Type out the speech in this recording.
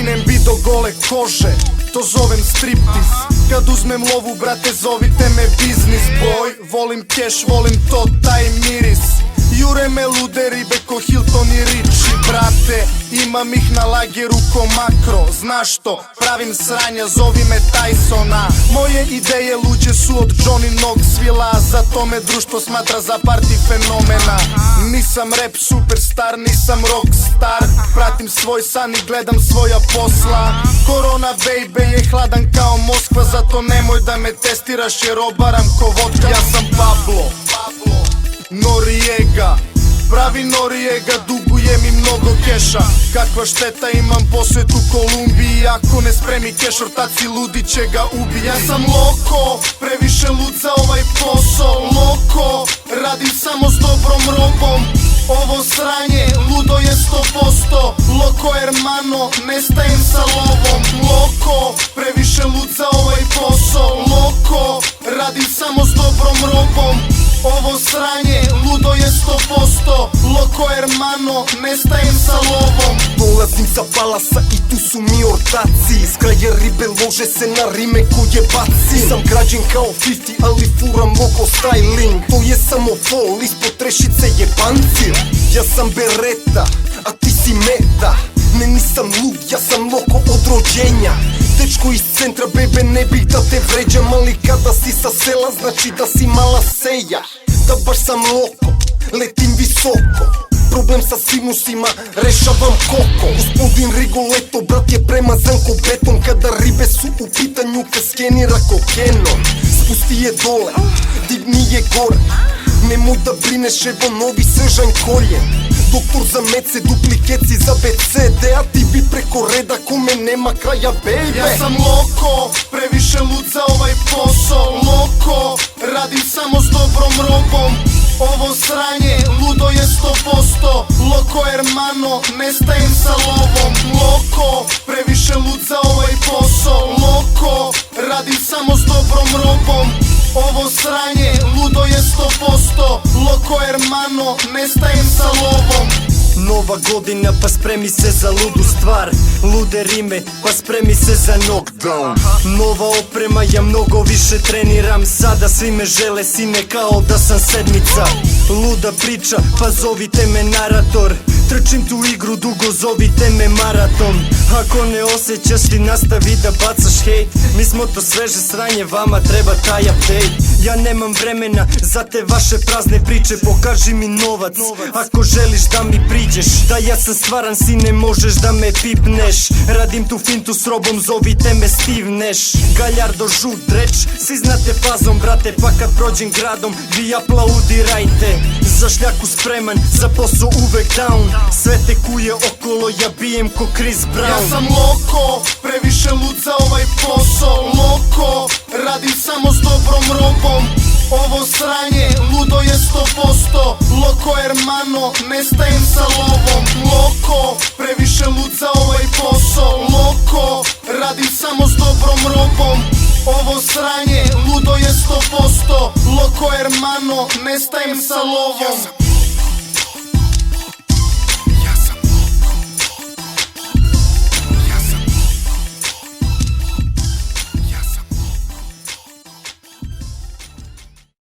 skinem bi do gole kože, to zovem striptiz. Kad uzmem lovu, brate, zovite me biznis boy. Volim keš, volim to, taj miris. Jure me lude ribe ko Hilton i Richie, brate. Imam ih na lageru ko makro. Znaš što, pravim sranja, zovi me Tysona. Moje ideje luđe su od Johnny Knoxville-a, zato me društvo smatra za party fenomena. Nisam rap superstar, nisam rockstar. Pratim svoj san i gledam svoja posla. Korona baby je hladan kao Moskva, zato nemoj da me testiraš jer obaram ko vodka. Ja sam Pablo Noriega, pravi Noriega, dugujem im mnogo keša. Kakva šteta imam posjet u Kolumbiji, ako ne spremi keš ortaci ludi će ga ubi. Ja sam loko, previše lud za ovaj posao. Loko, radim samo s dobrom robom. Ovo sranje, ludo je 100%. Loko hermano, nestajem sa lovom. Loko, previše lud za ovaj posao. Loko, radim samo s dobrom robom. Ovo sranje, ludo je 100%. Loko hermano, nestajem sa lovom. Dolazim sa palasa i tu su mi ortaci. S kraja ribe lože se na rime koje bacim. Sam građen kao 50, ali furam oko styling. To je samo fall, ispod trešice je pancir. Ja sam bereta, a ti si meta. Ne, nisam lud, ja sam loko od rođenja. Dečko iz centra, bebe, ne bih da te vređam, ali kada si sa sela, znači da si mala seja. Da baš sam loko, letim visoko. Problem sa sinusima, rešavam koko. Gospodin Rigoletto, brat je premazan ko beton. Kada ribe su u pitanju, te skenira kokenom. Spusti je dole, digni je gore. Nemoj da brineš, evo novi svežanj koljen. Doktor za mece, duplikeci za BCD, a ti bi preko reda kome nema kraja, baby. Ja sam loko, previše lud za ovaj posao. Loko, radim samo s dobrom robom. Ovo sranje, ludo je 100%. Loko hermano, nestajem sa lovom. Loko, previše lud za ovaj posao. Loko, radim samo s dobrom robom. Ovo sranje, ludo je 100%. Loko hermano, nestajem sa lovom. Nova godina, pa spremi se za ludu stvar. Lude rime, pa spremi se za knockdown. Nova oprema, ja mnogo više treniram. Sada svi me žele, sine, kao da sam sedmica. Luda priča, pa zovite me narator. Trčim tu igru dugo, zovite me maraton. Ako ne osjećaš ti nastavi da bacaš hejt. Mi smo to sveže sranje, vama treba taj update. Ja nemam vremena za te vaše prazne priče. Pokaži mi novac, ako želiš da mi priđeš. Da ja sam stvaran, sine, možeš da me pipneš. Radim tu fintu s robom, zovite me Steve Nash. Galjardo, žut, dreč, svi znate fazom, brate. Pa kad prođem gradom, vi aplaudirajte. Za šljaku spreman, za posao uvek down. Sve te kuje okolo, ja bijem ko Chris Brown. Ja sam loko, previše lud za ovaj posao. Loko, radim samo s dobrom robom. Ovo sranje, ludo je 100%. Loko hermano, nestajem sa lovom. Loko, previše lud za ovaj posao. Loko, radim samo s dobrom robom. Ovo sranje, ludo je 100%. Loko hermano, nestajem sa lovom.